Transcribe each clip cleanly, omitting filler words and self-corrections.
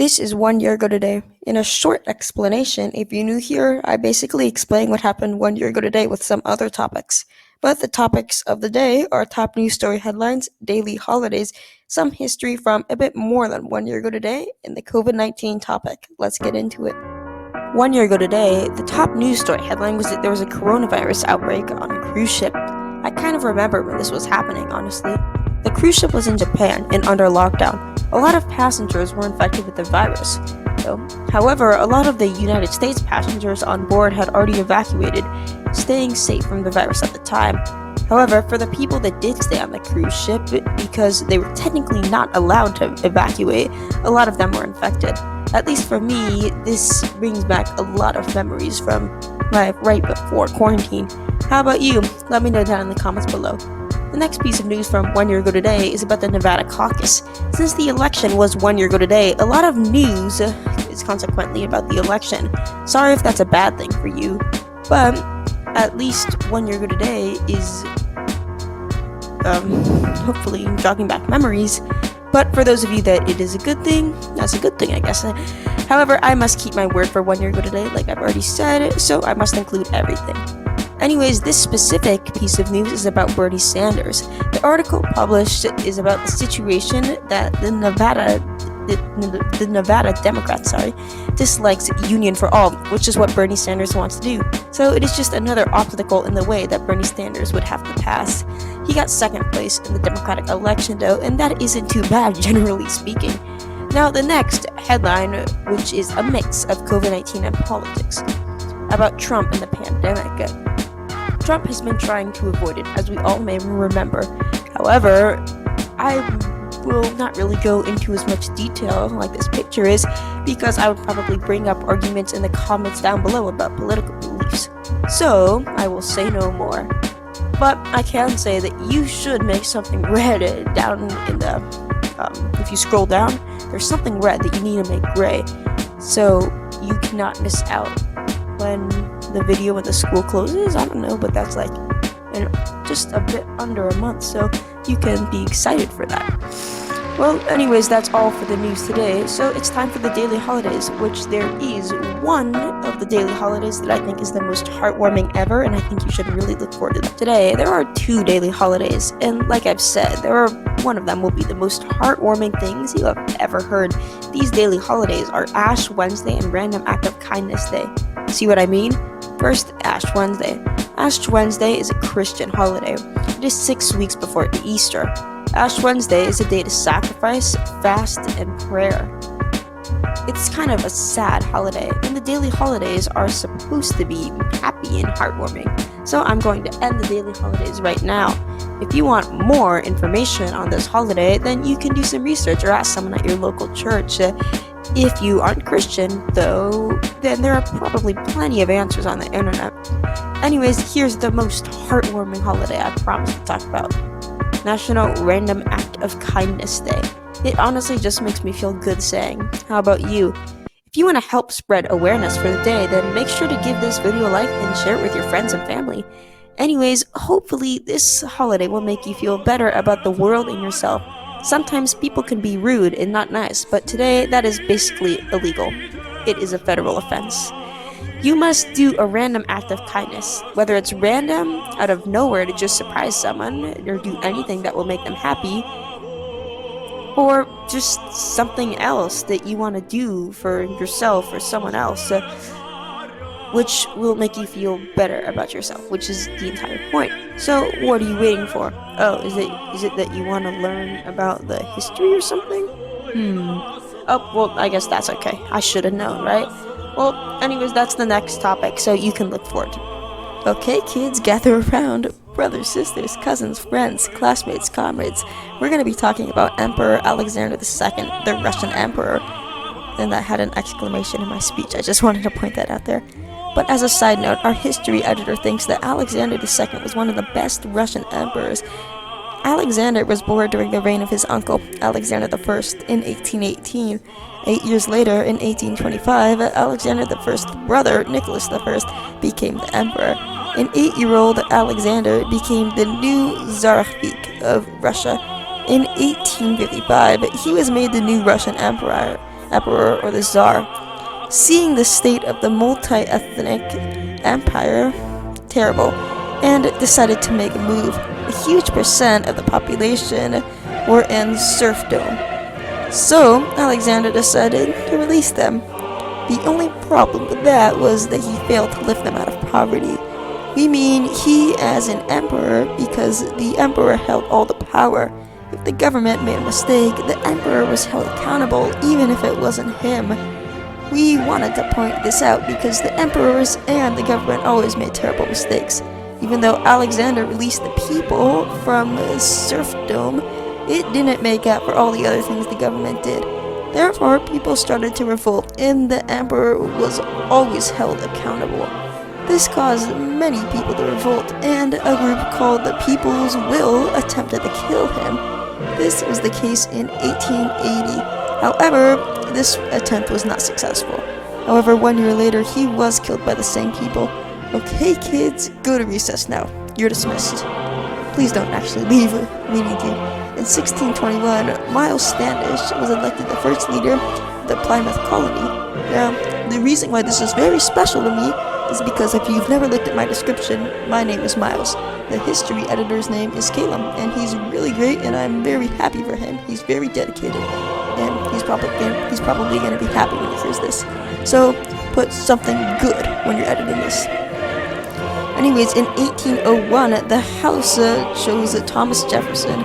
This is 1 year ago today. In a short explanation, if you're new here, I basically explain what happened 1 year ago today with some other topics. But the topics of the day are top news story headlines, daily holidays, some history from a bit more than 1 year ago today, and the COVID-19 topic. Let's get into it. 1 year ago today, the top news story headline was that there was a coronavirus outbreak on a cruise ship. I kind of remember when this was happening, honestly. The cruise ship was in Japan and under lockdown. A lot of passengers were infected with the virus. However, a lot of the United States passengers on board had already evacuated, staying safe from the virus at the time. However, for the people that did stay on the cruise ship, because they were technically not allowed to evacuate, a lot of them were infected. At least for me, this brings back a lot of memories from life right before quarantine. How about you? Let me know down in the comments below. The next piece of news from 1 year ago today is about the Nevada caucus. Since the election was 1 year ago today, a lot of news is consequently about the election. Sorry if that's a bad thing for you, but at least 1 year ago today is hopefully jogging back memories. But for those of you that it is a good thing, that's a good thing, I guess. However, I must keep my word for 1 year ago today, like I've already said, so I must include everything. Anyways, this specific piece of news is about Bernie Sanders. The article published is about the situation that the Nevada Democrats, dislikes union for all, which is what Bernie Sanders wants to do. So it is just another obstacle in the way that Bernie Sanders would have to pass. He got second place in the Democratic election though, and that isn't too bad, generally speaking. Now the next headline, which is a mix of COVID-19 and politics, about Trump and the pandemic. Trump has been trying to avoid it, as we all may remember. However, I will not really go into as much detail like this picture is, because I would probably bring up arguments in the comments down below about political beliefs. So, I will say no more. But I can say that you should make something red down in the, if you scroll down, there's something red that you need to make gray, so you cannot miss out when the video when the school closes. I don't know, but that's like just a bit under a month, so you can be excited for that. Well, anyways, that's all for the news today, so it's time for the daily holidays, which there is one of the daily holidays that I think is the most heartwarming ever, and I think you should really look forward to that. Today, there are two daily holidays, and like I've said, one of them will be the most heartwarming things you have ever heard. These daily holidays are Ash Wednesday and Random Act of Kindness Day. See what I mean? First, Ash Wednesday. Ash Wednesday is a Christian holiday. It is 6 weeks before Easter. Ash Wednesday is a day to sacrifice, fast, and prayer. It's kind of a sad holiday, and the daily holidays are supposed to be happy and heartwarming. So I'm going to end the daily holidays right now. If you want more information on this holiday, then you can do some research or ask someone at your local church. If you aren't Christian, though, then there are probably plenty of answers on the internet. Anyways, here's the most heartwarming holiday I promised to talk about. National Random Act of Kindness Day. It honestly just makes me feel good saying. How about you? If you want to help spread awareness for the day, then make sure to give this video a like and share it with your friends and family. Anyways, hopefully this holiday will make you feel better about the world and yourself. Sometimes people can be rude and not nice, but today that is basically illegal. It is a federal offense. You must do a random act of kindness, whether it's random, out of nowhere to just surprise someone, or do anything that will make them happy, or just something else that you want to do for yourself or someone else, which will make you feel better about yourself, which is the entire point. So what are you waiting for? Oh, is it that you want to learn about the history or something? Oh, well, I guess that's okay. I should have known, right? Well, anyways, that's the next topic, so you can look forward to it. Okay, kids, gather around. Brothers, sisters, cousins, friends, classmates, comrades. We're going to be talking about Emperor Alexander II, the Russian emperor. And that had an exclamation in my speech. I just wanted to point that out there. But as a side note, our history editor thinks that Alexander II was one of the best Russian emperors. Alexander was born during the reign of his uncle, Alexander I, in 1818. 8 years later, in 1825, Alexander I's brother, Nicholas I, became the emperor. An 8-year-old Alexander became the new Tsarevich of Russia. In 1855, he was made the new Russian emperor. emperor or the czar. Seeing the state of the multi-ethnic empire terrible, and decided to make a move. A huge percent of the population were in serfdom, so Alexander decided to release them. The only problem with that was that he failed to lift them out of poverty. We mean he as an emperor, because the emperor held all the power. If the government made a mistake, the emperor was held accountable even if it wasn't him. We wanted to point this out because the emperors and the government always made terrible mistakes. Even though Alexander released the people from serfdom, it didn't make up for all the other things the government did. Therefore, people started to revolt, and the emperor was always held accountable. This caused many people to revolt, and a group called the People's Will attempted to kill him. This was the case in 1880. However, this attempt was not successful. However, 1 year later, he was killed by the same people. Okay, kids, go to recess now. You're dismissed. Please don't actually leave. We need you. In 1621, Miles Standish was elected the first leader of the Plymouth colony. Now, the reason why this is very special to me is because if you've never looked at my description, my name is Miles. The history editor's name is Calum, and he's really great, and I'm very happy for him. He's very dedicated, and he's probably going to be happy when he hears this. So, put something good when you're editing this. Anyways, in 1801, the House chose Thomas Jefferson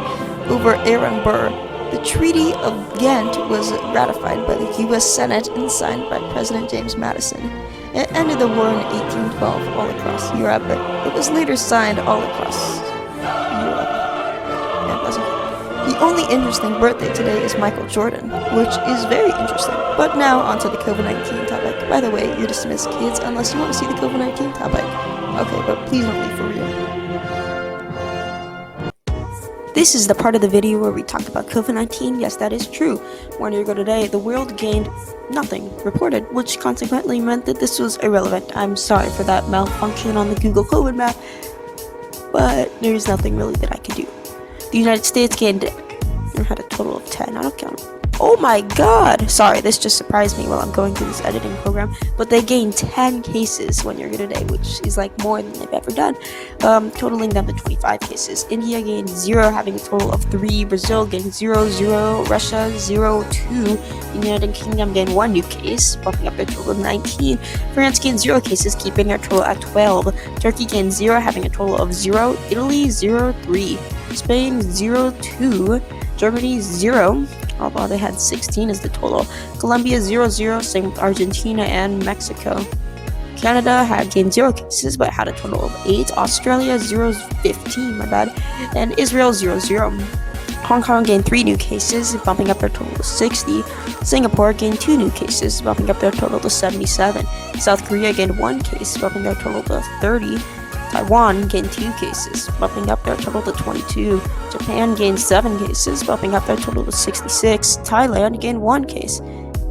over Aaron Burr. The Treaty of Ghent was ratified by the U.S. Senate and signed by President James Madison. It ended the war in 1812 all across Europe. It was later signed all across Europe. The only interesting birthday today is Michael Jordan, which is very interesting. But now onto the COVID-19 topic. By the way, you're dismissed, kids, unless you want to see the COVID-19 topic. Okay, but please don't leave for real. This is the part of the video where we talk about COVID-19. Yes, that is true. 1 year ago today, the world gained nothing reported, which consequently meant that this was irrelevant. I'm sorry for that malfunction on the Google COVID map, but there's nothing really that I could do. The United States gained, had a total of 10. I don't count. Oh my god! Sorry, this just surprised me while I'm going through this editing program, but they gained 10 cases 1 year ago today, which is like more than they've ever done, totaling them to 25 cases. India gained 0, having a total of 3. Brazil gained 0, 0. Russia 0, 2. The United Kingdom gained 1 new case, bumping up their total to 19. France gained 0 cases, keeping their total at 12. Turkey gained 0, having a total of 0. Italy 0, 3. Spain 0, 2. Germany 0, although they had 16 as the total. Colombia 0, 0, same with Argentina and Mexico. Canada had gained 0 cases, but had a total of 8. Australia 0, 15, my bad. And Israel 0, 0. Hong Kong gained 3 new cases, bumping up their total to 60. Singapore gained 2 new cases, bumping up their total to 77. South Korea gained 1 case, bumping their total to 30. Taiwan gained 2 cases, bumping up their total to 22. Japan gained 7 cases, bumping up their total to 66. Thailand gained 1 case,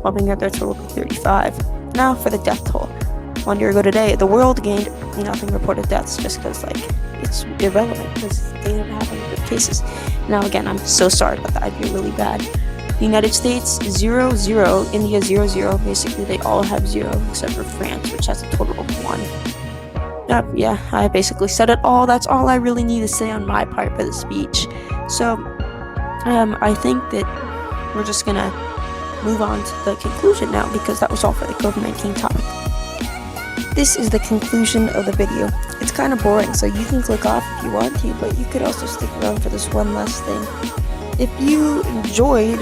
bumping up their total to 35. Now for the death toll. 1 year ago today, the world gained nothing reported deaths, just because it's irrelevant because they didn't have any good cases. Now again, I'm so sorry about that. I'd be really bad. The United States 0, 0. India 0, 0. Basically, they all have 0 except for France, which has a total of 1. Yeah, I basically said it all. That's all I really need to say on my part for the speech. So, I think that we're just gonna move on to the conclusion now, because that was all for the COVID-19 topic. This is the conclusion of the video. It's kind of boring, so you can click off if you want to, but you could also stick around for this one last thing. If you enjoyed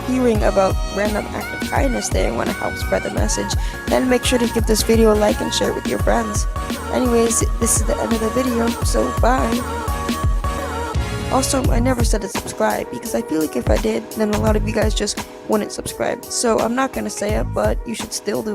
hearing about random act of kindness there and want to help spread the message, then make sure to give this video a like and share it with your friends. Anyways, this is the end of the video, so bye. Also, I never said to subscribe, because I feel like if I did, then a lot of you guys just wouldn't subscribe. So I'm not gonna say it, but you should still do it.